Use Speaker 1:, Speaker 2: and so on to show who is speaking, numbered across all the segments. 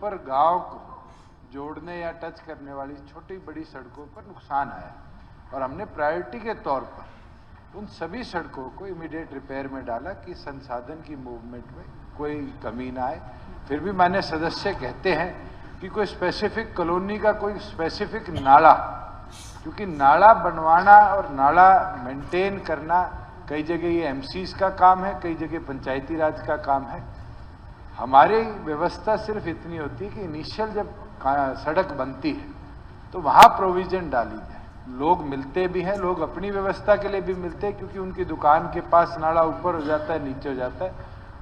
Speaker 1: ऊपर गांव को जोड़ने या टच करने वाली छोटी बड़ी सड़कों पर नुकसान आया और हमने प्रायोरिटी के तौर पर उन सभी सड़कों को इमीडिएट रिपेयर में डाला कि संसाधन की मूवमेंट में कोई कमी ना आए। फिर भी माननीय सदस्य कहते हैं कि कोई स्पेसिफिक कॉलोनी का कोई स्पेसिफिक नाला, क्योंकि नाला बनवाना और नाला मेंटेन करना कई जगह ये एमसीज का काम है, कई जगह पंचायती राज का काम है। हमारी व्यवस्था सिर्फ इतनी होती है कि इनिशियल जब सड़क बनती है तो वहाँ प्रोविजन डाली जाए। लोग मिलते भी हैं, लोग अपनी व्यवस्था के लिए भी मिलते हैं, क्योंकि उनकी दुकान के पास नाला ऊपर हो जाता है, नीचे हो जाता है,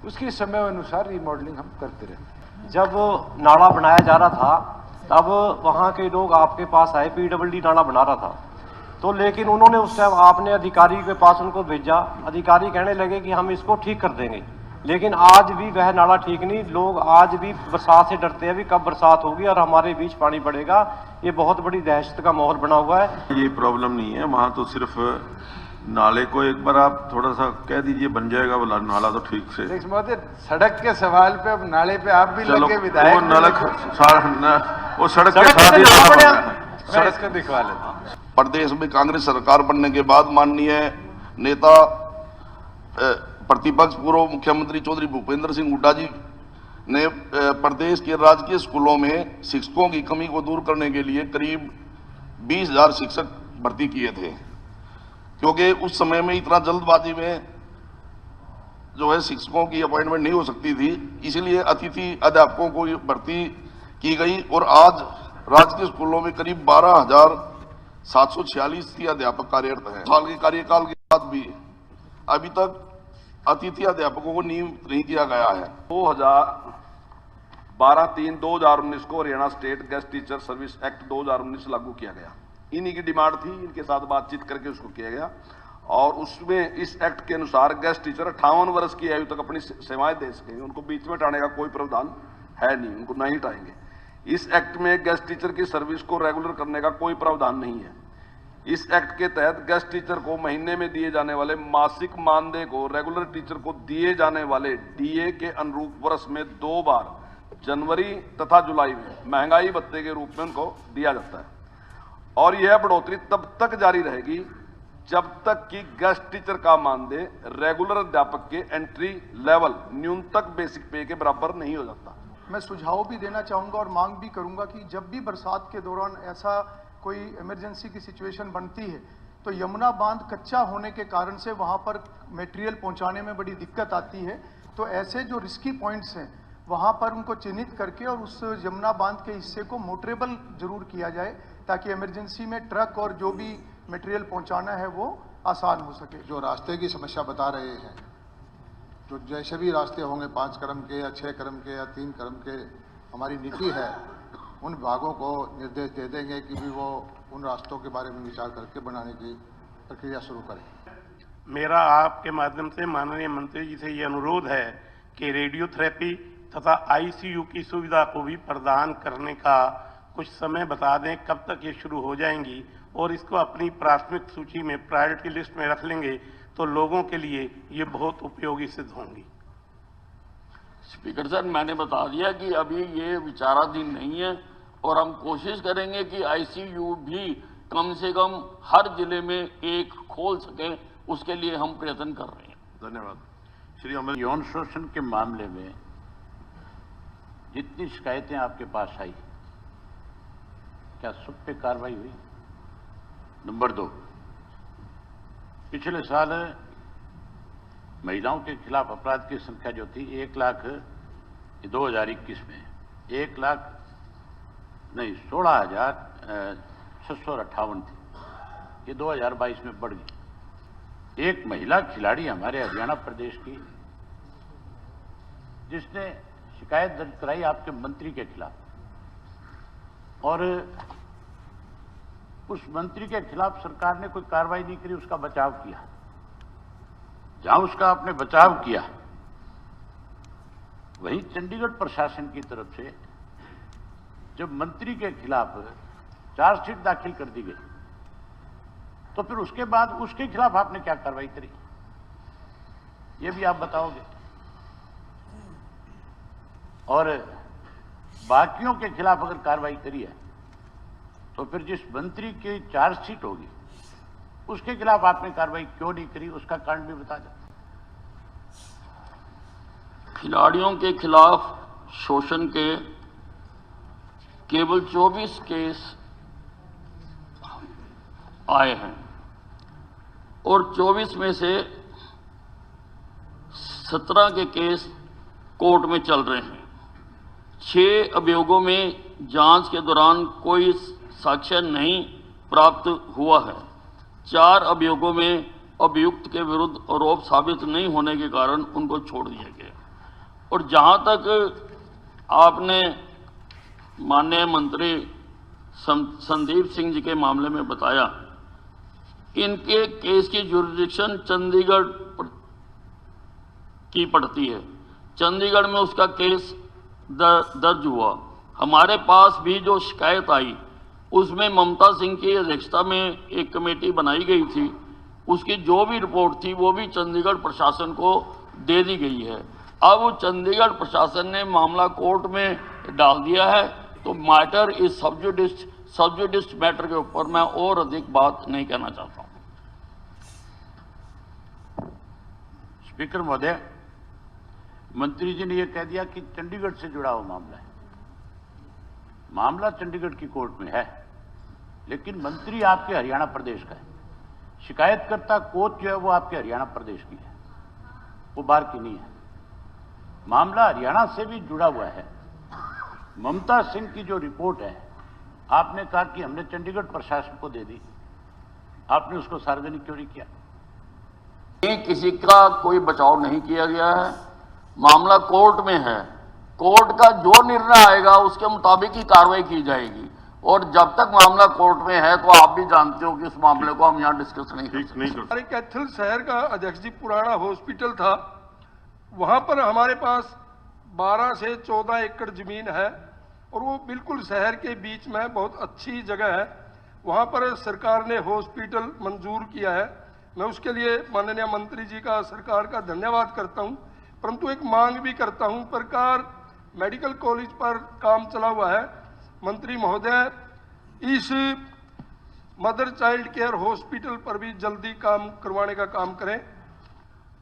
Speaker 1: उसकी समय अनुसार रिमॉडलिंग हम करते रहते हैं।
Speaker 2: जब नाला बनाया जा रहा था तब वहाँ के लोग आपके पास आए, पीडब्ल्यूडी नाला बना रहा था तो, लेकिन उन्होंने उस टाइम आपने अधिकारी के पास उनको भेजा, अधिकारी कहने लगे कि हम इसको ठीक कर देंगे, लेकिन आज भी वह नाला ठीक नहीं। लोग आज भी बरसात से डरते हैं, भी कब बरसात होगी और हमारे बीच पानी पड़ेगा। ये बहुत बड़ी दहशत का माहौल बना हुआ है।
Speaker 3: ये प्रॉब्लम नहीं है वहाँ, तो सिर्फ नाले को एक बार आप थोड़ा सा कह दीजिए बन जाएगा वो नाला तो ठीक से।
Speaker 1: सड़क के सवाल पे अब नाले पे आप भी लगे विधायक,
Speaker 3: वो सड़क के साथ ही
Speaker 1: सड़क को दिखवा लेते।
Speaker 4: प्रदेश में कांग्रेस सरकार बनने के बाद माननीय नेता प्रतिपक्ष पूर्व मुख्यमंत्री चौधरी भूपेंद्र सिंह हुड्डा जी ने प्रदेश के राजकीय स्कूलों में शिक्षकों की कमी को दूर करने के लिए करीब 20,000 शिक्षक भर्ती किए थे, क्योंकि उस समय में इतना जल्दबाजी में जो है शिक्षकों की अपॉइंटमेंट नहीं हो सकती थी, इसलिए अतिथि अध्यापकों को भर्ती की गई और आज राजकीय स्कूलों में करीब 12,746 अध्यापक कार्यरत हैं। साल के कार्यकाल के बाद भी अभी तक अतिथि अध्यापकों को नियुक्त नहीं किया गया है।
Speaker 5: 12/3/2019 को Haryana state guest teacher service act 2019 लागू किया गया। इन्हीं की डिमांड थी, इनके साथ बातचीत करके उसको किया गया और उसमें इस एक्ट के अनुसार गेस्ट टीचर 58 वर्ष की आयु तक अपनी सेवाएं दे सकेंगे। उनको बीच में हटाने का कोई प्रावधान है नहीं, उनको नहीं हटाएंगे। इस एक्ट में गेस्ट टीचर की सर्विस को रेगुलर करने का कोई प्रावधान नहीं है। इस एक्ट के तहत गेस्ट टीचर को महीने में दिए जाने वाले मासिक मानदेय को रेगुलर टीचर को दिए जाने वाले डीए के अनुरूप वर्ष में 2 बार जनवरी तथा जुलाई में महंगाई भत्ते के रूप में उनको दिया जाता है और यह बढ़ोतरी तब तक जारी रहेगी जब तक कि गेस्ट टीचर का मानदेय रेगुलर अध्यापक के एंट्री लेवल न्यूनतम बेसिक पे के बराबर नहीं हो जाता।
Speaker 6: मैं सुझाव भी देना चाहूँगा और मांग भी करूँगा कि जब भी बरसात के दौरान ऐसा कोई इमरजेंसी की सिचुएशन बनती है तो यमुना बांध कच्चा होने के कारण से वहाँ पर मटेरियल पहुँचाने में बड़ी दिक्कत आती है। तो ऐसे जो रिस्की पॉइंट्स हैं वहाँ पर उनको चिन्हित करके और उस यमुना बांध के हिस्से को मोटरेबल जरूर किया जाए ताकि इमरजेंसी में ट्रक और जो भी मटेरियल पहुँचाना है वो आसान हो सके।
Speaker 7: जो रास्ते की समस्या बता रहे हैं, तो जैसे भी रास्ते होंगे 5 क्रम के या 6 क्रम के या 3 क्रम के, हमारी नीति है उन विभागों को निर्देश दे देंगे कि भी वो उन रास्तों के बारे में विचार करके बनाने की प्रक्रिया शुरू करें।
Speaker 8: मेरा आपके माध्यम से माननीय मंत्री जी से ये अनुरोध है कि रेडियोथेरेपी तथा आईसीयू की सुविधा को भी प्रदान करने का कुछ समय बता दें, कब तक ये शुरू हो जाएंगी और इसको अपनी प्राथमिक सूची में प्रायोरिटी लिस्ट में रख लेंगे तो लोगों के लिए ये बहुत उपयोगी सिद्ध होंगी।
Speaker 9: स्पीकर सर, मैंने बता दिया कि अभी ये विचाराधीन नहीं है और हम कोशिश करेंगे कि आईसीयू भी कम से कम हर जिले में एक खोल सकें, उसके लिए हम प्रयत्न कर रहे हैं।
Speaker 3: धन्यवाद। श्री अमर,
Speaker 10: यौन शोषण के मामले में जितनी शिकायतें आपके पास आई, क्या सब पे कार्रवाई हुई? नंबर 2, पिछले साल महिलाओं के खिलाफ अपराध की संख्या जो थी 2021 में 16,658 थी, ये 2022 में बढ़ गई। एक महिला खिलाड़ी हमारे हरियाणा प्रदेश की जिसने शिकायत दर्ज कराई आपके मंत्री के खिलाफ और उस मंत्री के खिलाफ सरकार ने कोई कार्रवाई नहीं करी, उसका बचाव किया। जहां उसका आपने बचाव किया वहीं चंडीगढ़ प्रशासन की तरफ से जब मंत्री के खिलाफ चार्जशीट दाखिल कर दी गई तो फिर उसके बाद उसके खिलाफ आपने क्या कार्रवाई करी, ये भी आप बताओगे। और बाकियों के खिलाफ अगर कार्रवाई करी है तो फिर जिस मंत्री की चार्जशीट होगी उसके खिलाफ आपने कार्रवाई क्यों नहीं करी, उसका कारण भी बता दें।
Speaker 9: खिलाड़ियों के खिलाफ शोषण के केवल 24 केस आए हैं और 24 में से 17 के केस कोर्ट में चल रहे हैं। 6 अभियोगों में जांच के दौरान कोई साक्ष्य नहीं प्राप्त हुआ है। 4 अभियोगों में अभियुक्त के विरुद्ध आरोप साबित नहीं होने के कारण उनको छोड़ दिया गया। और जहां तक आपने माननीय मंत्री संदीप सिंह जी के मामले में बताया, इनके केस की जुरिडिक्शन चंडीगढ़ की पड़ती है। चंडीगढ़ में उसका केस दर्ज हुआ। हमारे पास भी जो शिकायत आई उसमें ममता सिंह की अध्यक्षता में एक कमेटी बनाई गई थी, उसकी जो भी रिपोर्ट थी वो भी चंडीगढ़ प्रशासन को दे दी गई है। अब चंडीगढ़ प्रशासन ने मामला कोर्ट में डाल दिया है, तो मैटर इज सब्जुडिस मैटर के ऊपर मैं और अधिक बात नहीं कहना चाहता हूं।
Speaker 10: स्पीकर महोदय, मंत्री जी ने यह कह दिया कि चंडीगढ़ से जुड़ा हुआ मामला है। मामला चंडीगढ़ की कोर्ट में है, लेकिन मंत्री आपके हरियाणा प्रदेश का है। शिकायतकर्ता कोर्ट जो है वो आपके हरियाणा प्रदेश की है, वो बाहर की नहीं है। मामला हरियाणा से भी जुड़ा हुआ है। ममता सिंह की जो रिपोर्ट है, आपने कहा कि हमने चंडीगढ़ प्रशासन को दे दी, आपने उसको सार्वजनिक क्यों नहीं किया?
Speaker 9: किसी का कोई बचाव नहीं किया गया है। मामला कोर्ट में है, कोर्ट का जो निर्णय आएगा उसके मुताबिक ही कार्रवाई की जाएगी। और जब तक मामला कोर्ट में है तो आप भी जानते हो कि उस मामले को हम यहाँ डिस्कस नहीं कर सकते।
Speaker 11: हमारे कैथल शहर का अध्यक्ष जी पुराना हॉस्पिटल था, वहां पर हमारे पास 12 से 14 एकड़ जमीन है और वो बिल्कुल शहर के बीच में बहुत अच्छी जगह है। वहां पर सरकार ने हॉस्पिटल मंजूर किया है। मैं उसके लिए माननीय मंत्री जी का, सरकार का धन्यवाद करता हूं, परंतु एक मांग भी करता हूं। प्रकार मेडिकल कॉलेज पर काम चला हुआ है। मंत्री महोदय, इस मदर चाइल्ड केयर हॉस्पिटल पर भी जल्दी काम करवाने का काम करें।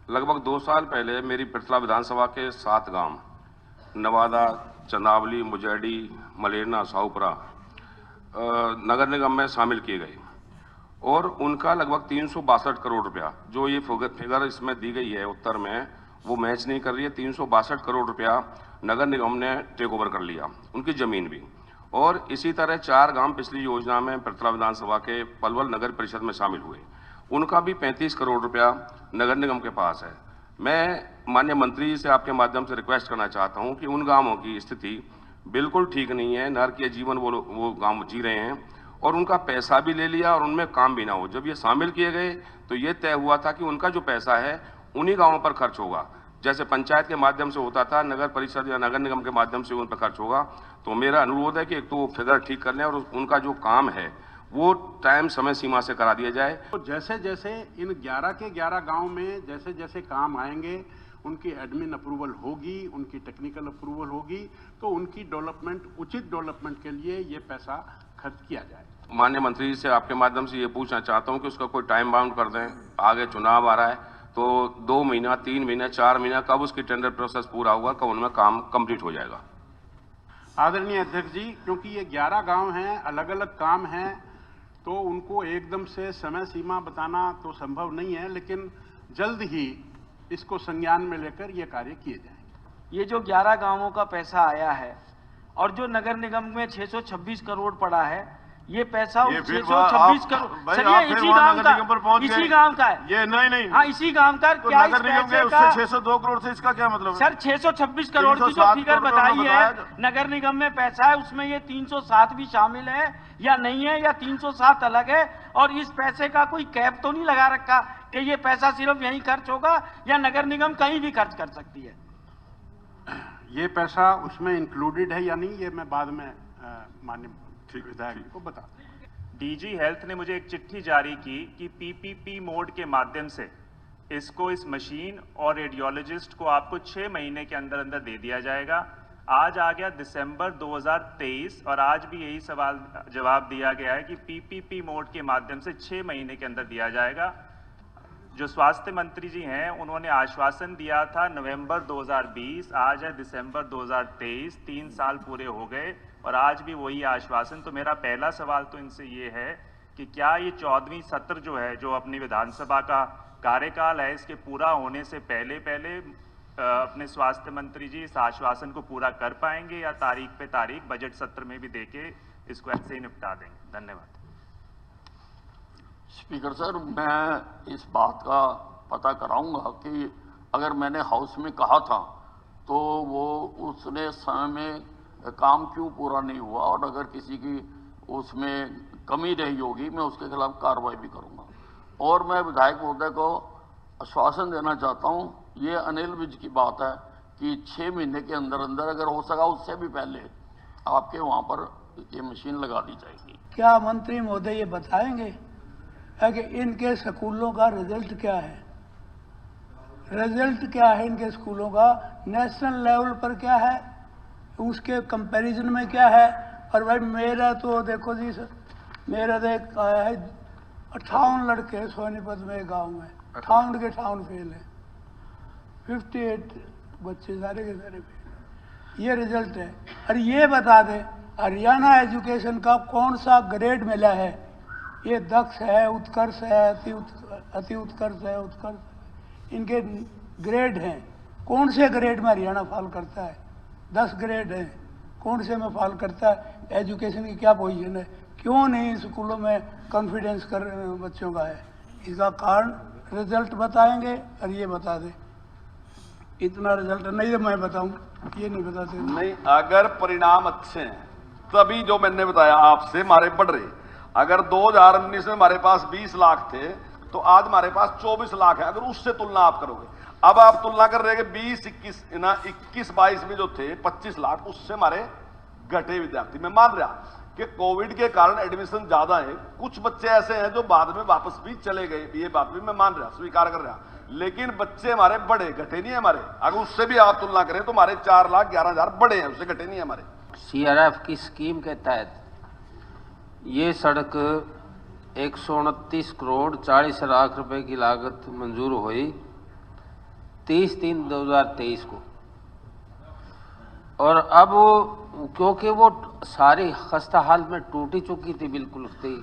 Speaker 12: लगभग 2 साल पहले मेरी पिरथला विधानसभा के 7 गांव नवादा, चंदावली, मुजैडी, मलेरना, साहुपुरा नगर निगम में शामिल किए गए और उनका लगभग 362 करोड़ रुपया, जो ये फिगर इसमें दी गई है उत्तर में, वो मैच नहीं कर रही है। 362 करोड़ रुपया नगर निगम ने टेक ओवर कर लिया, उनकी जमीन भी। और इसी तरह 4 गांव पिछली योजना में पिरथला विधानसभा के पलवल नगर परिषद में शामिल हुए, उनका भी 35 करोड़ रुपया नगर निगम के पास है। मैं माननीय मंत्री जी से आपके माध्यम से रिक्वेस्ट करना चाहता हूं कि उन गांवों की स्थिति बिल्कुल ठीक नहीं है, नरकीय जीवन वो गांव जी रहे हैं और उनका पैसा भी ले लिया और उनमें काम भी ना हो। जब ये शामिल किए गए तो ये तय हुआ था कि उनका जो पैसा है उन्हीं गांवों पर खर्च होगा, जैसे पंचायत के माध्यम से होता था, नगर परिषद या नगर निगम के माध्यम से उन पर खर्च होगा। तो मेरा अनुरोध है कि एक तो वो फिगर ठीक कर लें और उनका जो काम है वो टाइम समय सीमा से करा दिया जाए।
Speaker 13: तो जैसे जैसे इन 11 के 11 गांव में जैसे जैसे काम आएंगे, उनकी एडमिन अप्रूवल होगी, उनकी टेक्निकल अप्रूवल होगी, तो उनकी डेवलपमेंट, उचित डेवलपमेंट के लिए ये पैसा खर्च किया जाए।
Speaker 12: माननीय मंत्री जी से आपके माध्यम से ये पूछना चाहता हूँ कि उसका कोई टाइम बाउंड कर दें। आगे चुनाव आ रहा है तो 2 महीना, 3 महीना, 4 महीना, कब उसकी टेंडर प्रोसेस पूरा होगा, कब उनमें काम कंप्लीट हो जाएगा?
Speaker 13: आदरणीय अध्यक्ष जी, क्योंकि ये 11 गांव हैं, अलग अलग काम हैं, तो उनको एकदम से समय सीमा बताना तो संभव नहीं है, लेकिन जल्द ही इसको संज्ञान में लेकर ये कार्य किए जाएंगे।
Speaker 14: ये जो 11 गांवों का पैसा आया है और जो नगर निगम में 626 करोड़ पड़ा है, ये पैसा 626 करोड़ सर, ये इसी गांव का है।
Speaker 12: ये नहीं
Speaker 14: हाँ, इसी गांव का।
Speaker 12: तो
Speaker 14: क्या
Speaker 12: नगर निगम के उससे 602 करोड़ से इसका क्या मतलब है?
Speaker 14: सर 626 करोड़ की जो फिगर बताई है नगर निगम में पैसा है, उसमें ये 307 भी शामिल है या नहीं है, या 307 अलग है? और इस पैसे का कोई कैप तो नहीं लगा रखा कि ये पैसा सिर्फ यहीं खर्च होगा या नगर निगम कहीं भी खर्च कर सकती है?
Speaker 13: ये पैसा उसमें इंक्लूडेड है या नहीं, ये मैं बाद में माननीय विधायक को बता।
Speaker 15: डीजी हेल्थ ने मुझे एक चिट्ठी जारी की कि पीपीपी मोड के माध्यम से इसको, इस मशीन और रेडियोलॉजिस्ट को आपको 6 महीने के अंदर अंदर दे दिया जाएगा। आज आ गया दिसंबर 2023 और आज भी यही सवाल जवाब दिया गया है कि पीपीपी मोड के माध्यम से 6 महीने के अंदर दिया जाएगा। जो स्वास्थ्य मंत्री जी हैं उन्होंने आश्वासन दिया था नवंबर 2020, आज है दिसंबर 2023, 3 साल पूरे हो गए और आज भी वही आश्वासन। तो मेरा पहला सवाल तो इनसे ये है कि क्या ये 14वीं सत्र जो है, जो अपनी विधानसभा का कार्यकाल है, इसके पूरा होने से पहले अपने स्वास्थ्य मंत्री जी इस आश्वासन को पूरा कर पाएंगे या तारीख पे तारीख बजट सत्र में भी देके इसको ऐसे ही निपटा देंगे? धन्यवाद।
Speaker 9: स्पीकर सर, मैं इस बात का पता कराऊंगा कि अगर मैंने हाउस में कहा था तो वो उसने समय में काम क्यों पूरा नहीं हुआ, और अगर किसी की उसमें कमी रही होगी मैं उसके खिलाफ कार्रवाई भी करूंगा। और मैं विधायक महोदय को आश्वासन देना चाहता हूं, ये अनिल विज की बात है कि 6 महीने के अंदर अंदर, अगर हो सका उससे भी पहले, आपके वहां पर ये मशीन लगा दी जाएगी।
Speaker 16: क्या मंत्री महोदय ये बताएंगे कि इनके स्कूलों का रिजल्ट क्या है? रिजल्ट क्या है इनके स्कूलों का, नेशनल लेवल पर क्या है, उसके कंपैरिजन में क्या है? और भाई मेरा तो देखो जी सर, मेरा तो एक है 58 लड़के सोनीपत में गांव में 58 के 58 फेल है, 58 बच्चे सारे के सारे फेल। ये रिजल्ट है। और ये बता दें हरियाणा एजुकेशन का कौन सा ग्रेड मिला है? ये दक्ष है, उत्कर्ष है, अति उत्कर्ष है, उत्कर्ष, इनके ग्रेड हैं। कौन से ग्रेड में हरियाणा फॉल करता है? 10 ग्रेड हैं, कौन से में फॉल करता है? एजुकेशन की क्या पोजीशन है? क्यों नहीं स्कूलों में कॉन्फिडेंस कर बच्चों का है? इसका कारण रिजल्ट बताएंगे और ये बता दें इतना रिजल्ट, नहीं तो मैं बताऊं, ये नहीं बताते।
Speaker 5: नहीं, अगर परिणाम अच्छे हैं तभी जो मैंने बताया आपसे हमारे बढ़ रहे। अगर 2019 में हमारे पास 20 लाख थे तो आज हमारे पास 24 लाख है। अगर उससे तुलना आप करोगे, अब आप तुलना कर रहे हैं कि 21-22 में जो थे 25 लाख, उससे हमारे घटे विद्यार्थी। मैं मान रहा कि कोविड के कारण एडमिशन ज्यादा है, कुछ बच्चे ऐसे हैं जो बाद में वापस भी चले गए, ये बात भी मैं मान रहा, स्वीकार कर रहा, लेकिन बच्चे हमारे बड़े, घटे नहीं है हमारे। अगर उससे भी आप तुलना करें तो हमारे 4,11,000 बड़े हैं, उससे घटे नहीं है हमारे।
Speaker 17: CRF की स्कीम के तहत ये सड़क 129 करोड़ 40 लाख रुपए की लागत मंजूर हुई 30/3/2023 को, और अब क्योंकि वो सारी खस्ता हाल में टूटी चुकी थी, बिल्कुल थी,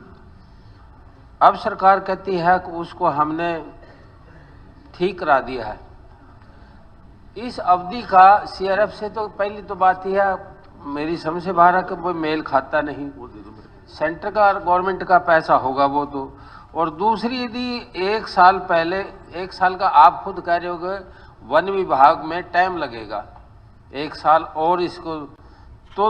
Speaker 17: अब सरकार कहती है कि उसको हमने ठीक करा दिया है। इस अवधि का CRF से तो पहली तो बात यह है, मेरी समझ से बाहर है कि वो मेल खाता नहीं, सेंटर का गवर्नमेंट का पैसा होगा वो तो। और दूसरी यदि 1 साल पहले, 1 साल का आप खुद कह रहे होगे वन विभाग में टाइम लगेगा 1 साल, और इसको तो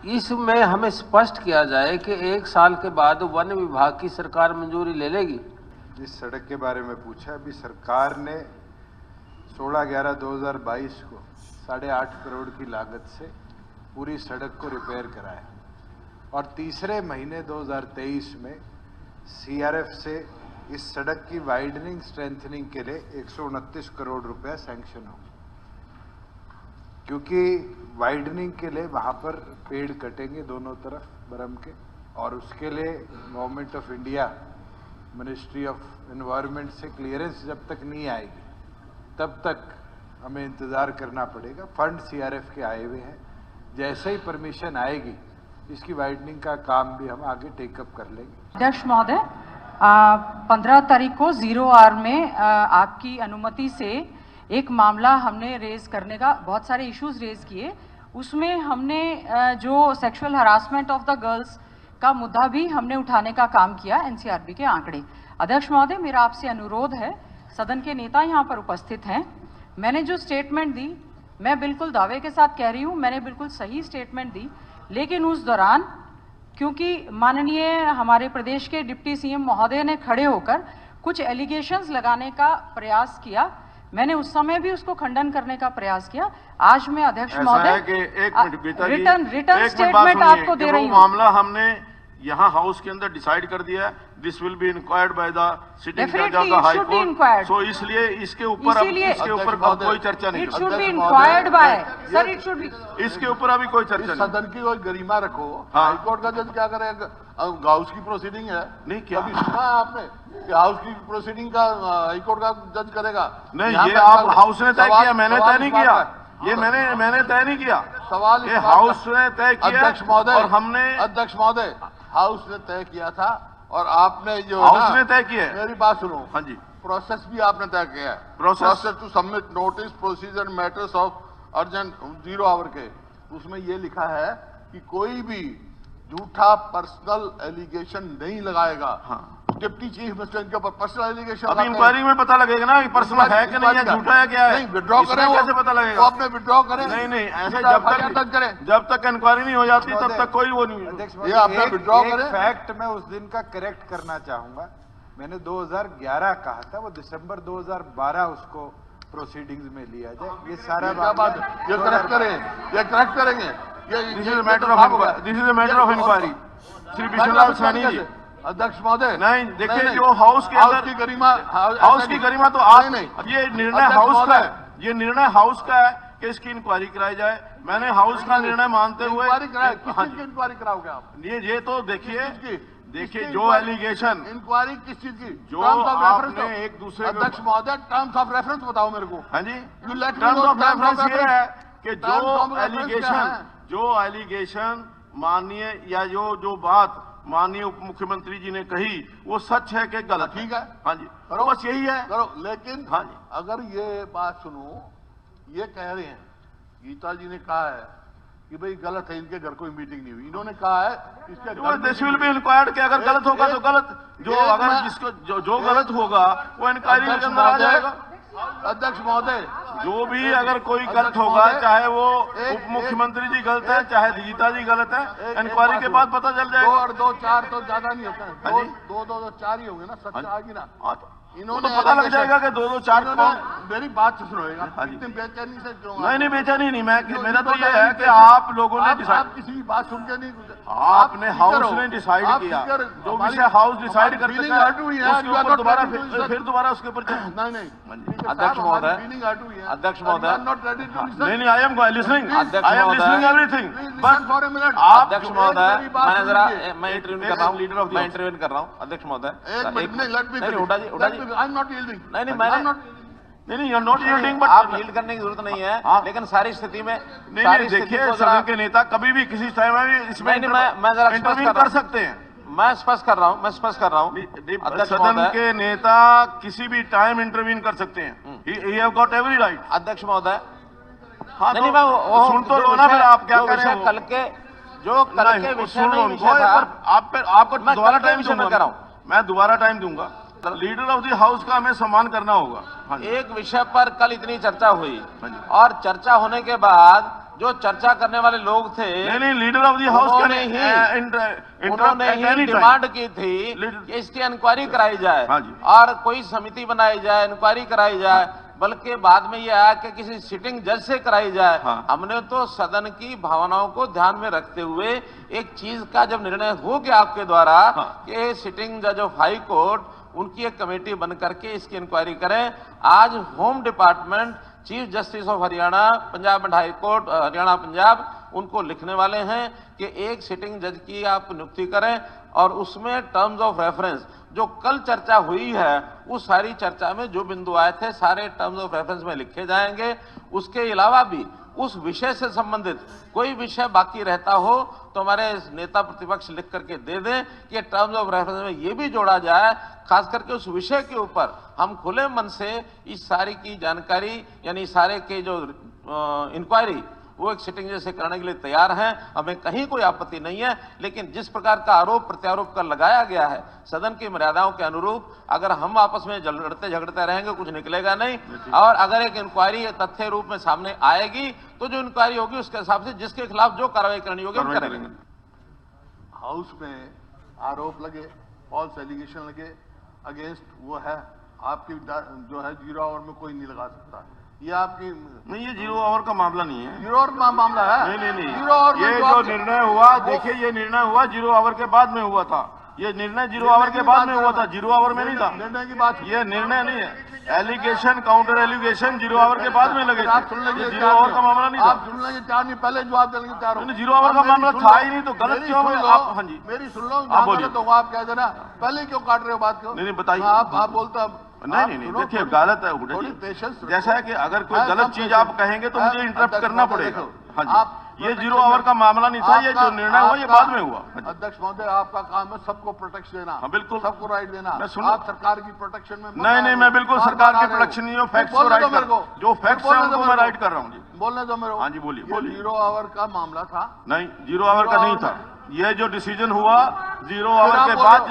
Speaker 17: इसमें हमें स्पष्ट किया जाए कि 1 साल के बाद वन विभाग की सरकार मंजूरी ले लेगी।
Speaker 1: जिस सड़क के बारे में पूछा, अभी सरकार ने 16/11/2022 को 8.5 करोड़ की लागत से पूरी सड़क को रिपेयर कराया, और तीसरे महीने 2023 में CRF से इस सड़क की वाइडनिंग स्ट्रेंथनिंग के लिए 129 करोड़ रुपया सैंक्शन हो, क्योंकि वाइडनिंग के लिए वहां पर पेड़ कटेंगे दोनों तरफ बरम के, और उसके लिए government of India ministry of environment से क्लियरेंस जब तक नहीं आएगी तब तक हमें इंतजार करना पड़ेगा। फंड CRF के आए हुए हैं, जैसे ही परमिशन आएगी इसकी वाइडनिंग का काम भी हम आगे टेकअप कर लेंगे।
Speaker 18: अध्यक्ष महोदय, 15 तारीख को 0R में आपकी अनुमति से एक मामला हमने रेज करने का, बहुत सारे इश्यूज रेज किए, उसमें हमने जो sexual harassment of the girls का मुद्दा भी हमने उठाने का काम किया, NCRB के आंकड़े। अध्यक्ष महोदय, मेरा आपसे अनुरोध है, सदन के नेता यहाँ पर उपस्थित हैं, मैंने जो स्टेटमेंट दी, मैं बिल्कुल दावे के साथ कह रही हूँ, मैंने बिल्कुल सही स्टेटमेंट दी, लेकिन उस दौरान क्योंकि माननीय हमारे प्रदेश के डिप्टी CM महोदय ने खड़े होकर कुछ एलिगेशंस लगाने का प्रयास किया, मैंने उस समय भी उसको खंडन करने का प्रयास किया। आज मैं अध्यक्ष महोदय
Speaker 3: रिटर्न
Speaker 18: स्टेटमेंट आपको दे रही हूँ।
Speaker 3: मामला हमने यहाँ हाउस के अंदर डिसाइड कर दिया है, this will be inquired by the sitting जज of
Speaker 18: Definitely,
Speaker 3: the
Speaker 18: it
Speaker 3: high
Speaker 18: should be
Speaker 3: court.
Speaker 18: inquired.
Speaker 3: So इसलिए इसके ऊपर अब कोई चर्चा नहीं
Speaker 18: It should be inquired by. Sir, it should be.
Speaker 3: इसके ऊपर अभी कोई चर्चा नहीं।
Speaker 7: सदन की कोई गरिमा रखो।
Speaker 3: हाँ।
Speaker 7: हाईकोर्ट का जज क्या करेगा? हाउस की प्रोसीडिंग है।
Speaker 3: नहीं क्या
Speaker 7: कभी सुना है आपने कि हाउस की प्रोसीडिंग का हाईकोर्ट का जज करेगा?
Speaker 3: नहीं,
Speaker 7: यहाँ
Speaker 3: ये
Speaker 7: पे
Speaker 3: आप हाउस ने तय किया, मैंने तय नहीं किया। ये
Speaker 7: हाँ।
Speaker 3: मैंने तय नहीं किया।
Speaker 7: सवाल
Speaker 3: ये हाउस ने तय किया
Speaker 7: अध्यक्ष महोदय,
Speaker 3: और हमने
Speaker 7: अध्यक्ष महोदय, हाउस ने तय किया था और आपने जो
Speaker 3: हाउस ने तय किया है।
Speaker 7: मेरी बात सुनो।
Speaker 3: हाँ जी,
Speaker 7: प्रोसेस भी आपने तय किया है।
Speaker 3: Process
Speaker 7: to submit notice procedure matters of urgent 0 hour के, उसमें ये लिखा है कि कोई भी झूठा पर्सनल एलिगेशन नहीं लगाएगा।
Speaker 3: हाँ।
Speaker 7: डिप्टी चीफ मिनिस्टर के ऊपर पर्सनल एलिगेशन।
Speaker 3: अभी इंक्वायरी में पता लगेगा ना कि पर्सनल है कि नहीं है, झूठा है क्या है।
Speaker 7: नहीं, विड्रॉ करें,
Speaker 3: कैसे पता लगेगा?
Speaker 7: वो अपने विड्रॉ करें।
Speaker 3: नहीं ऐसे जब तक इंक्वायरी नहीं हो जाती तब तक कोई वो नहीं।
Speaker 7: ये आपने विड्रॉ करें।
Speaker 1: फैक्ट मैं उस दिन का करेक्ट करना चाहूंगा। मैंने 2011 कहा था, वो दिसंबर 2012 उसको प्रोसीडिंग्स में लिया जाए। ये सारा
Speaker 7: बात ये करेक्ट करेंगे।
Speaker 3: This is matter of inquiry. Shri Vishwanath Saini ji,
Speaker 7: अध्यक्ष महोदय।
Speaker 3: नहीं देखिए, जो हाउस के अंदर
Speaker 7: की गरिमा,
Speaker 3: हाउस की गरिमा तो आप
Speaker 7: नहीं,
Speaker 3: ये निर्णय हाउस का है, ये निर्णय हाउस का है कि इसकी इंक्वायरी कराई जाए। मैंने हाउस का निर्णय मानते हुए
Speaker 7: इंक्वायरी कराओगे आप?
Speaker 3: ये तो देखिए जो एलिगेशन
Speaker 7: इंक्वायरी किस चीज की?
Speaker 3: जो आपने एक दूसरे
Speaker 7: अध्यक्ष महोदय, टर्म्स ऑफ रेफरेंस बताओ मेरे को।
Speaker 3: हाँ जी,
Speaker 7: टर्म्स ऑफ रेफरेंस
Speaker 3: ये है कि जो एलिगेशन माननीय या जो बात माननीय उप मुख्यमंत्री जी ने कही वो सच है कि गलत?
Speaker 7: ठीक है।
Speaker 3: हाँ जी, तो बस यही है।
Speaker 7: करो, लेकिन
Speaker 3: हाँ जी,
Speaker 7: अगर ये बात सुनो, ये कह रहे हैं, गीता जी ने कहा है कि भाई गलत है, इनके घर कोई मीटिंग नहीं हुई। इन्होंने कहा है इसके
Speaker 3: दिस विल बी इंक्वायर्ड कि अगर गलत होगा तो गलत, जो गलत होगा वो इंक्वायरी के अंदर आ जाएगा।
Speaker 7: अध्यक्ष महोदय,
Speaker 3: जो भी अगर कोई गलत होगा, चाहे वो उप मुख्यमंत्री जी गलत है, चाहे गीता जी गलत है, इंक्वायरी के बाद पता चल जाएगा।
Speaker 7: 2 और 2 4 तो ज्यादा नहीं होता है। 2 4 ही होंगे ना, सच आएगी ना। इन्होंने
Speaker 3: तो पता लग जाएगा कि 2 4
Speaker 7: मेरी बात सुनोएगा। इतनी बेचैनी से क्यों?
Speaker 3: नहीं बेचैनी नहीं, मेरा तो ये है कि आप लोगों ने
Speaker 7: आप किसी की बात सुन के नहीं,
Speaker 3: आपने हाउस ने डिसाइड किया, जो विषय हाउस डिसाइड कर सकता है उसके ऊपर दोबारा फिर दोबारा उसके ऊपर
Speaker 7: नहीं
Speaker 2: अध्यक्ष महोदय, अध्यक्ष महोदय,
Speaker 3: नहीं I am listening, I am listening everything, but
Speaker 2: आप अध्यक्ष महोदय, मैं इंटरव्यू कर रहा हूँ, लीडर ऑफ मैं इंटरव्यू कर रहा हूँ। अध्यक्ष महोदय,
Speaker 3: नहीं, you're not yielding, but
Speaker 2: आप यील्ड करने की जरूरत नहीं है, लेकिन सारी स्थिति में
Speaker 3: नहीं देखिए, सदन के नेता कभी भी किसी टाइम में इसमें इंटरव्यू कर सकते हैं।
Speaker 2: मैं स्पष्ट कर रहा हूँ,
Speaker 3: सदन के नेता किसी भी टाइम इंटरव्यू कर सकते हैं। He have got every right।
Speaker 2: अध्यक्ष महोदय,
Speaker 3: हाँ, नहीं मैं सुन तो लो ना, फिर आप क्या कर रहे हो?
Speaker 2: कल के विषय में
Speaker 3: आपको दोबारा टाइम दूंगा, मैं दोबारा टाइम दूंगा। लीडर ऑफ द हाउस का हमें सम्मान करना होगा।
Speaker 2: हाँ, एक विषय पर कल इतनी चर्चा हुई और चर्चा होने के बाद जो चर्चा करने वाले लोग थे,
Speaker 3: नहीं लीडर ऑफ द हाउस
Speaker 2: उन्होंने ही डिमांड की थी कि इसकी इंक्वायरी कराई जाए और कोई समिति बनाई जाए, इंक्वायरी कराई जाए, बल्कि बाद में यह आया कि किसी सिटिंग जज से कराई जाए। हमने तो सदन की भावनाओं को ध्यान में रखते हुए एक चीज का जब निर्णय हो गया आपके द्वारा कि सिटिंग जज ऑफ हाई कोर्ट उनकी एक कमेटी बन करके इसकी इंक्वायरी करें। आज home department, chief justice of Haryana, Punjab and high court Haryana Punjab, उनको लिखने वाले हैं कि एक सिटिंग जज की आप नियुक्ति करें और उसमें टर्म्स ऑफ रेफरेंस जो कल चर्चा हुई है, उस सारी चर्चा में जो बिंदु आए थे सारे टर्म्स ऑफ रेफरेंस में लिखे जाएंगे। उसके अलावा भी उस विषय से संबंधित कोई विषय बाकी रहता हो तो हमारे नेता प्रतिपक्ष लिख करके दे दें कि टर्म्स ऑफ रेफरेंस में ये भी जोड़ा जाए, खास करके उस विषय के ऊपर हम खुले मन से इस सारी की जानकारी यानी सारे के जो इंक्वायरी वो एक सिटिंग जैसे करने के लिए तैयार हैं। हमें कहीं कोई आपत्ति नहीं है, लेकिन जिस प्रकार का आरोप प्रत्यारोप कर लगाया गया है सदन की मर्यादाओं के अनुरूप, अगर हम आपस में लड़ते झगड़ते रहेंगे कुछ निकलेगा नहीं। और अगर एक इंक्वायरी तथ्य रूप में सामने आएगी तो जो इंक्वायरी होगी उसके हिसाब से जिसके खिलाफ जो कार्रवाई करनी होगी हम करेंगे।
Speaker 7: हाउस में आरोप लगे, फॉल्स एलिगेशन लगे अगेंस्ट, वो है आपकी जो है 0 आवर में कोई नहीं लगा सकता।
Speaker 3: ये आपकी नहीं, ये 0 आवर का मामला नहीं है।
Speaker 6: 0 आवर का मामला है?
Speaker 3: नहीं,
Speaker 6: 0 आवर
Speaker 3: ये जो निर्णय हुआ, देखिए ये निर्णय हुआ 0 आवर के बाद में हुआ था। ये निर्णय 0 आवर के बाद में हुआ था, 0 आवर में नहीं था।
Speaker 6: निर्णय की बात,
Speaker 3: ये निर्णय नहीं है। एलिगेशन, काउंटर एलिगेशन 0 आवर के बाद में लगे।
Speaker 6: आप सुन लेंगे,
Speaker 3: 0 आवर का मामला नहीं था।
Speaker 6: आप सुन लेंगे, 4 नहीं पहले जवाब देने के तैयार हो।
Speaker 3: 0 आवर का मामला था ही नहीं, तो गलत क्यों हो? आप हाँ जी,
Speaker 6: मेरी सुन लो,
Speaker 3: आप बोलिए।
Speaker 6: तो आप कह देना, पहले क्यों काट रहे हो बात को?
Speaker 3: नहीं, बताइए।
Speaker 6: आप बोलते
Speaker 3: नहीं, देखिए गलत है हुड्डा जी। जैसा है कि अगर कोई गलत चीज आप कहेंगे तो मुझे इंटरप्ट करना पड़ेगा। हाँ जी, ये 0 आवर का मामला नहीं था, ये जो निर्णय हुआ ये बाद में हुआ।
Speaker 6: अध्यक्ष महोदय, आपका काम है सबको प्रोटेक्शन देना।
Speaker 3: हाँ बिल्कुल,
Speaker 6: सबको राइट देना। आप सरकार की प्रोटेक्शन में
Speaker 3: नहीं, मैं बिल्कुल सरकार की प्रोटेक्शन नहीं हूँ, फैक्ट्स को राइट कर, जो फैक्ट्स है उनको मैं राइट कर रहा हूँ जी।
Speaker 6: बोलने दो मेरे को।
Speaker 3: हाँ जी, बोलिए।
Speaker 6: 0 आवर का मामला था?
Speaker 3: नहीं, 0 आवर का नहीं था। ये जो डिसीजन हुआ 0 आवर के बाद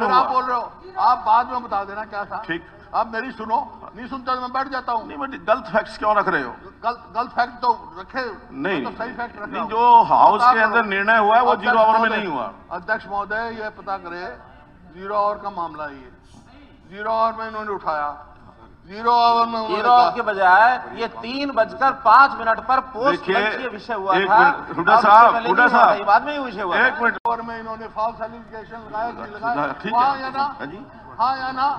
Speaker 3: में हुआ।
Speaker 6: आप बोल रहे हो, आप बाद में बता देना क्या था।
Speaker 3: ठीक,
Speaker 6: आप मेरी सुनो, नहीं सुनते तो मैं बैठ जाता हूँ।
Speaker 3: नहीं, गलत फैक्ट्स क्यों रख रहे हो?
Speaker 6: गलत फैक्ट तो रखे
Speaker 3: नहीं,
Speaker 6: तो सही फैक्ट रखे।
Speaker 3: नहीं, जो हाउस के अंदर निर्णय हुआ है वो 0 आवर में नहीं हुआ।
Speaker 6: अध्यक्ष महोदय, ये पता करे 0 आवर का मामला है। ये 0 आवर में इन्होंने उठाया, 0 आवर में
Speaker 19: 0 आवर के बजाय ये 3:05 पर पोस्ट ये विषय हुआ था।
Speaker 3: हुड्डा साहब,
Speaker 19: बाद में ही विषय हुआ।
Speaker 3: 1 मिनट।
Speaker 6: आवर में इन्होंने फॉल्स एलिगेशन लगाया,
Speaker 3: ठीक
Speaker 6: हाँ
Speaker 3: है
Speaker 6: या ना?
Speaker 3: जी,
Speaker 6: हाँ या ना?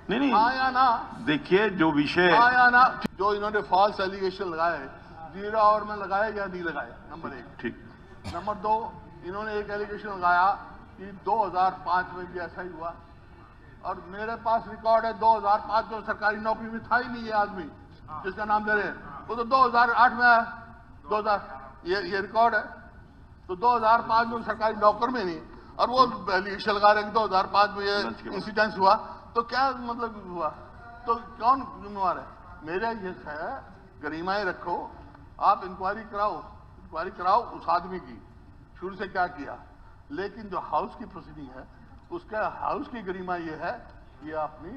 Speaker 3: नहीं,
Speaker 6: हाँ या ना?
Speaker 3: देखिए जो विषय,
Speaker 6: हाँ या ना? जो इन्होंने फॉल्स एलिगेशन लगाए 0 आवर में लगाया या नहीं लगाया, नंबर 1।
Speaker 3: ठीक।
Speaker 6: नंबर 2, इन्होंने एक एलिगेशन लगाया कि 2005 में भी ऐसा ही हुआ, और मेरे पास रिकॉर्ड है 2005 जो सरकारी नौकरी में था ही नहीं ये आदमी जिसका नाम दे रहे हैं, वो तो 2008 में आया। 2000 ये रिकॉर्ड है। तो 2005 में सरकारी नौकर में नहीं, और वो एलिगेशन लगा रहे हैं 2005 में ये इंसिडेंस हुआ, तो क्या मतलब हुआ? तो कौन जिम्मेवार है? मेरा ये है, गरिमाएं रखो, आप इंक्वायरी कराओ उस आदमी की, शुरू से क्या किया। लेकिन जो हाउस की प्रोसीडिंग है, उसका हाउस की गरिमा ये है कि अपनी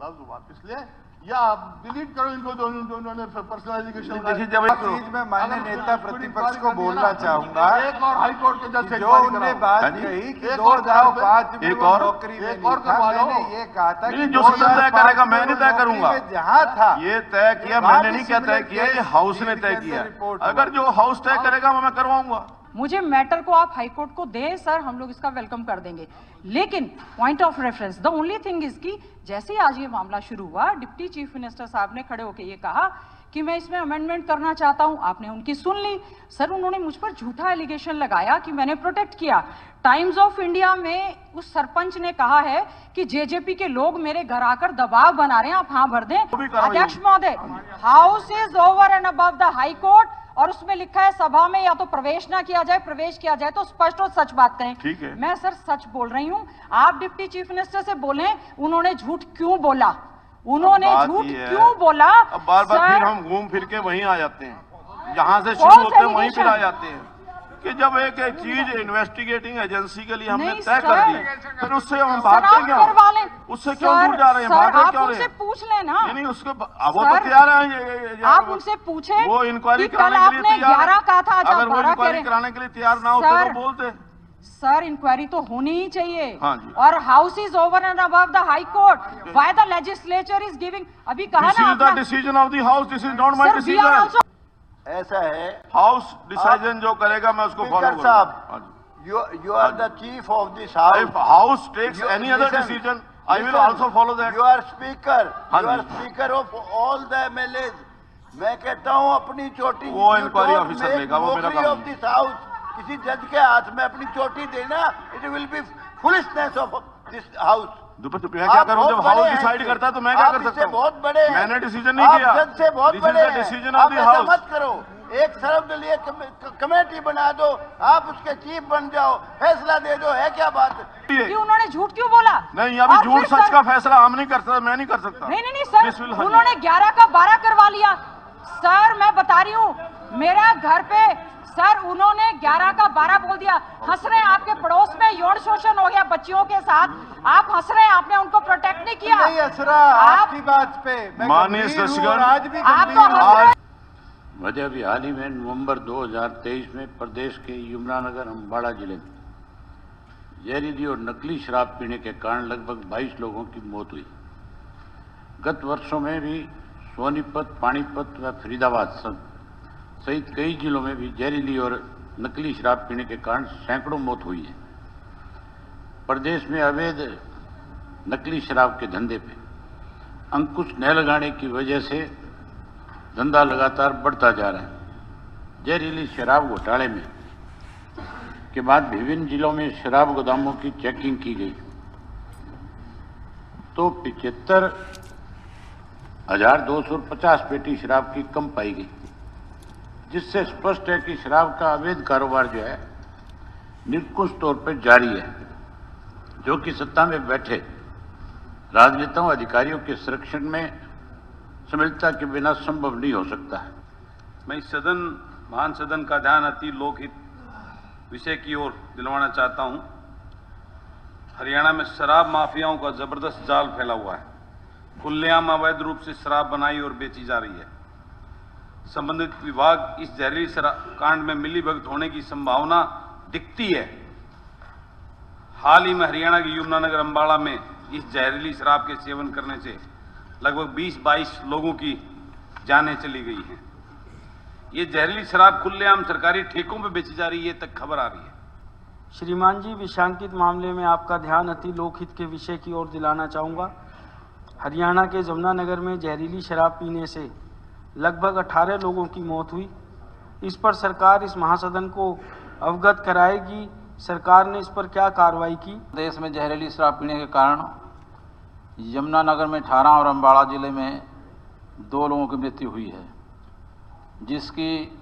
Speaker 6: लफ्ज वापस ले या आप डिलीट करो इनको जो उन्होंने पर्सनल एजुकेशन।
Speaker 1: देखिए, जब इस चीज में माननीय नेता प्रतिपक्ष को बोलना चाहूंगा,
Speaker 6: एक और हाईकोर्ट के जज से
Speaker 1: जो उन्होंने बात कही कि 2005 में वो नौकरी में नहीं था, मैंने ये कहा था कि
Speaker 3: जो सदन तय करेगा मैं नहीं तय करूंगा।
Speaker 1: जहाँ था
Speaker 3: ये तय किया, मैंने नहीं क्या तय किया, ये हाउस ने तय किया। अगर जो हाउस तय करेगा वो मैं करवाऊंगा।
Speaker 18: मुझे मैटर को आप हाईकोर्ट को दे सर, हम लोग इसका वेलकम कर देंगे। लेकिन point of reference, the only thing is कि जैसे ही आज ये मामला शुरू हुआ, डिप्टी चीफ मिनिस्टर साहब ने खड़े होकर ये कहा कि मैं इसमें अमेंडमेंट करना चाहता हूं। आपने उनकी सुन ली। सर, उन्होंने मुझ पर झूठा एलिगेशन लगाया कि मैंने प्रोटेक्ट किया। टाइम्स ऑफ इंडिया में उस सरपंच ने कहा है कि जेजेपी के लोग मेरे घर आकर दबाव बना रहे हैं, आप हाँ भर दें। अध्यक्ष महोदय, house is over and above the high court, और उसमें लिखा है सभा में या तो प्रवेश ना किया जाए, प्रवेश किया जाए तो स्पष्ट और सच बात करें।
Speaker 3: ठीक है।
Speaker 18: मैं सर सच बोल रही हूं। आप डिप्टी चीफ मिनिस्टर से बोलें उन्होंने झूठ क्यों बोला, उन्होंने झूठ क्यों बोला।
Speaker 3: अब बार बार फिर हम घूम फिर के वहीं आ जाते हैं, जहां से शुरू होते हैं वहीं फिर आ जाते हैं कि जब एक चीज इन्वेस्टिगेटिंग एजेंसी के लिए हमने तय कर दी, फिर उससे हम भागते क्यों? उससे क्यों दूर जा रहे हैं, भाग रहे क्यों?
Speaker 18: उनसे पूछ लेना।
Speaker 3: नहीं, उसके वो तो तैयार है।
Speaker 18: आप उनसे पूछे,
Speaker 3: वो इंक्वायरी कराने के लिए तैयार है। अगर वो इंक्वायरी कराने के लिए तैयार ना होते तो बोलते।
Speaker 18: सर, इंक्वायरी तो होनी ही चाहिए।
Speaker 3: हाँ जी।
Speaker 18: और house is over and above the high court, why the legislature is giving. अभी कहा
Speaker 3: ना, this is the decision of the house, this is not my decision.
Speaker 19: ऐसा है,
Speaker 3: हाउस डिसीजन जो करेगा मैं उसको फॉलो करूंगा।
Speaker 19: साहब, you are the chief of this house.
Speaker 3: If house takes any other decision, I will also follow that.
Speaker 19: You are speaker. You are speaker of all the MLAs. मैं कहता हूँ अपनी चोटी,
Speaker 3: वो इंक्वायरी ऑफिसर लेगा, वो मेरा काम
Speaker 19: of this house किसी जज के हाथ में अपनी चोटी देना, it will be foolishness of this house.
Speaker 3: मैं क्या करूं? जब हाउस डिसाइड करता है तो मैं क्या कर सकता हूं?
Speaker 19: बहुत बड़े,
Speaker 3: मैंने डिसीजन नहीं किया।
Speaker 19: जज से बहुत बड़े हैं।
Speaker 3: डिसीजन ऑफ द हाउस
Speaker 19: मत करो, एक सर्वदलीय कमेटी बना दो, आप उसके चीफ बन जाओ, फैसला दे दो। है क्या बात?
Speaker 18: कि उन्होंने झूठ क्यों बोला?
Speaker 3: नहीं, अभी झूठ सच का फैसला हम नहीं कर सकते, मैं नहीं कर सकता।
Speaker 18: नहीं सर, उन्होंने 11 का 12 करवा लिया। सर, मैं बता रही हूँ, मेरा घर पे सर उन्होंने 11 का 12 बोल दिया। हंस रहे हैं, आपके पड़ोस में यौन शोषण हो गया बच्चियों के साथ, आप हंस रहे हैं, आपने उनको प्रोटेक्ट नहीं किया।
Speaker 1: नहीं हंस रहा आपकी बात पे,
Speaker 3: माननीय सदस्यगण,
Speaker 1: आज भी गंभीर।
Speaker 10: मुझे अभी हाल ही में नवंबर 2023 में प्रदेश के यमुनानगर अम्बाड़ा जिले में जहरीली और नकली शराब पीने के कारण लगभग 22 लोगों की मौत हुई। गत वर्षों में भी सोनीपत, पानीपत व फरीदाबाद सहित कई जिलों में भी जहरीली और नकली शराब पीने के कारण सैकड़ों मौत हुई है। प्रदेश में अवैध नकली शराब के धंधे पे अंकुश न लगाने की वजह से धंधा लगातार बढ़ता जा रहा है। जहरीली शराब घोटाले में के बाद विभिन्न जिलों में शराब गोदामों की चेकिंग की गई तो 75,250 पेटी शराब की कम पाई गई, जिससे स्पष्ट है कि शराब का अवैध कारोबार जो है निरंकुश तौर पर जारी है, जो कि सत्ता में बैठे राजनेताओं अधिकारियों के संरक्षण में सम्मिलितता के बिना संभव नहीं हो सकता है।
Speaker 12: मैं इस महान सदन का ध्यान अति लोकहित विषय की ओर दिलवाना चाहता हूं। हरियाणा में शराब माफियाओं का जबरदस्त जाल फैला हुआ है। खुलेआम अवैध रूप से शराब बनाई और बेची जा रही है। संबंधित विभाग इस जहरीली शराब कांड में मिलीभगत होने की संभावना दिखती है। हाल ही में हरियाणा के यमुनानगर अंबाला में इस जहरीली शराब के सेवन करने से लगभग 20-22 लोगों की जानें चली गई हैं। ये जहरीली शराब खुलेआम सरकारी ठेकों पे बेची जा रही है तक खबर आ रही है।
Speaker 14: श्रीमान जी, विषांकित मामले में आपका ध्यान अति लोकहित के विषय की ओर दिलाना चाहूँगा। हरियाणा के जमुनानगर में जहरीली शराब पीने से लगभग 18 लोगों की मौत हुई। इस पर सरकार इस महासदन को अवगत कराएगी। सरकार ने इस पर क्या कार्रवाई की?
Speaker 20: देश में जहरीली शराब पीने के कारण यमुनानगर में 18 और अम्बाड़ा जिले में 2 लोगों की मृत्यु हुई है, जिसकी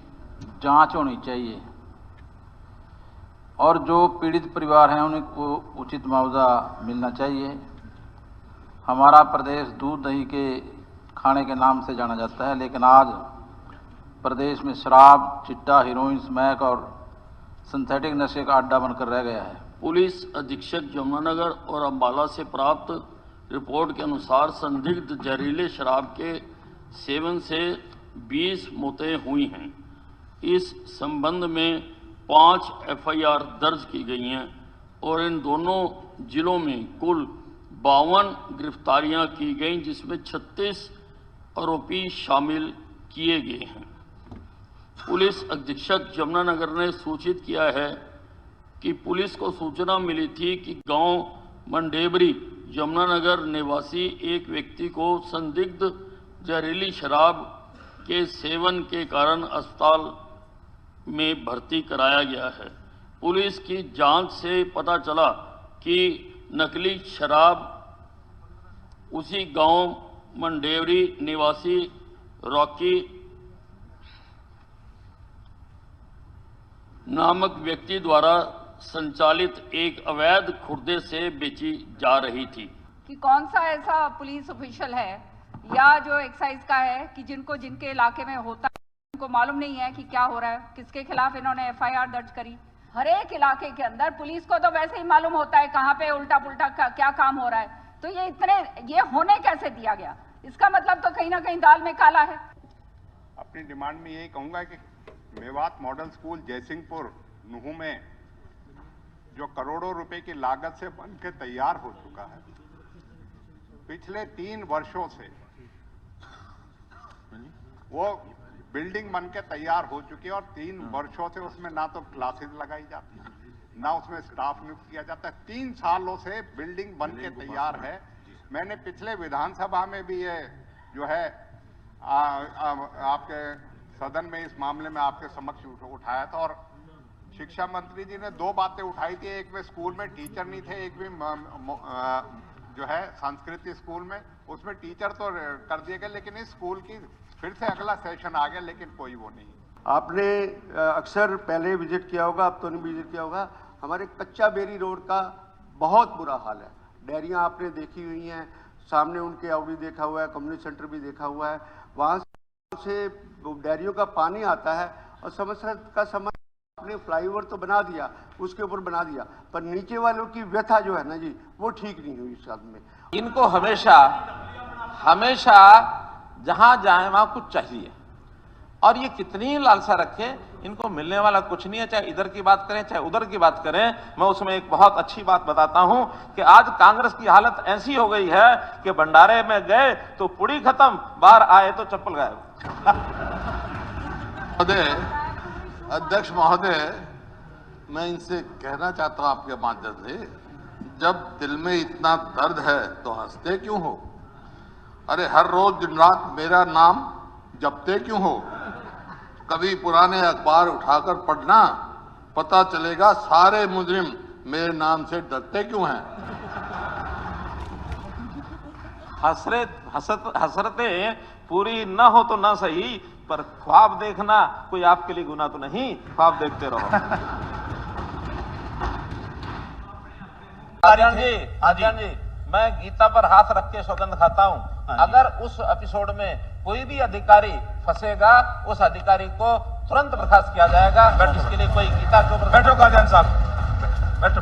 Speaker 20: जांच होनी चाहिए और जो पीड़ित परिवार हैं उनको उचित मुआवजा मिलना चाहिए। हमारा प्रदेश दूध दही के खाने के नाम से जाना जाता है, लेकिन आज प्रदेश में शराब, चिट्टा, हेरोइन, स्मैक और सिंथेटिक नशे का अड्डा बनकर रह गया है।
Speaker 9: पुलिस अधीक्षक यमुनानगर और अम्बाला से प्राप्त रिपोर्ट के अनुसार संदिग्ध जहरीले शराब के सेवन से 20 मौतें हुई हैं। इस संबंध में 5 FIR दर्ज की गई हैं और इन दोनों जिलों में कुल 52 गिरफ्तारियां की गई, जिसमें 36 आरोपी शामिल किए गए हैं। पुलिस अधीक्षक यमुनानगर ने सूचित किया है कि पुलिस को सूचना मिली थी कि गांव मंडेबरी यमुनानगर निवासी एक व्यक्ति को संदिग्ध जहरीली शराब के सेवन के कारण अस्पताल में भर्ती कराया गया है। पुलिस की जांच से पता चला कि नकली शराब उसी गांव मंडेवरी निवासी रॉकी नामक व्यक्ति द्वारा संचालित एक अवैध खुर्दे से बेची जा रही थी।
Speaker 21: कि कौन सा ऐसा पुलिस ऑफिशियल है या जो एक्साइज का है कि जिनके इलाके में होता है उनको मालूम नहीं है कि क्या हो रहा है, किसके खिलाफ इन्होंने FIR दर्ज करी। हर एक इलाके के अंदर पुलिस को तो वैसे ही मालूम होता है कहाँ पे उल्टा पुल्टा क्या काम हो रहा है, तो ये होने कैसे दिया गया? इसका मतलब तो कहीं ना कहीं दाल में काला है।
Speaker 13: अपनी डिमांड में यही कहूंगा कि मेवात मॉडल स्कूल जयसिंहपुर नुहू में जो करोड़ों रुपए की लागत से बन के तैयार हो चुका है, पिछले 3 वर्षों से वो बिल्डिंग बन के तैयार हो चुकी है और 3 वर्षों से उसमें ना तो क्लासेस लगाई जाती है, ना उसमें स्टाफ नियुक्त किया जाता है। 3 सालों से बिल्डिंग बन के तैयार है। मैंने पिछले विधानसभा में भी ये जो है आपके सदन में इस मामले में आपके समक्ष उठाया था और शिक्षा मंत्री जी ने 2 बातें उठाई थी। एक में स्कूल में टीचर नहीं थे, एक भी जो है सांस्कृतिक स्कूल में उसमें टीचर तो कर दिए गए, लेकिन इस स्कूल की फिर से अगला सेशन आ गया, लेकिन कोई वो नहीं।
Speaker 22: आपने अक्सर पहले विजिट किया होगा, अब तो नहीं विजिट किया होगा, हमारे कच्चा बेरी रोड का बहुत बुरा हाल है। डेयरियां आपने देखी हुई हैं, सामने उनके भी देखा हुआ है, कम्युनिटी सेंटर भी देखा हुआ है। वहाँ से डेयरियों का पानी आता है और समस्या का समाधान आपने फ्लाईओवर तो बना दिया, उसके ऊपर बना दिया, पर नीचे वालों की व्यथा जो है ना जी, वो ठीक नहीं हुई इस साल में।
Speaker 23: इनको हमेशा जहां जाए वहां कुछ चाहिए
Speaker 4: और ये कितनी लालसा रखे, इनको मिलने वाला कुछ नहीं है, चाहे इधर की बात करें चाहे उधर की बात करें। मैं उसमें एक बहुत अच्छी बात बताता हूं कि आज कांग्रेस की हालत ऐसी हो गई है कि भंडारे में गए तो पुड़ी खत्म, बाहर आए तो चप्पल गायब।
Speaker 5: अध्यक्ष महोदय, मैं इनसे कहना चाहता हूं आपके माध्यम से, जब दिल में इतना दर्द है तो हंसते क्यों हो? अरे हर रोज दिन रात मेरा नाम जपते क्यों हो? कभी पुराने अखबार उठाकर पढ़ना, पता चलेगा सारे मुजरिम मेरे नाम से डरते क्यों हैं।
Speaker 4: हसरतें पूरी न हो तो ना सही, पर ख्वाब देखना कोई आपके लिए गुनाह तो नहीं, ख्वाब देखते रहो। आर्यन जी, मैं गीता पर हाथ रख के सौगंध खाता हूं, अगर उस एपिसोड में कोई भी अधिकारी फंसेगा, उस अधिकारी को तुरंत बर्खास्त किया जाएगा। इसके लिए कोई गीता के ऊपर बैठो, गार्जियन साहब बैठो।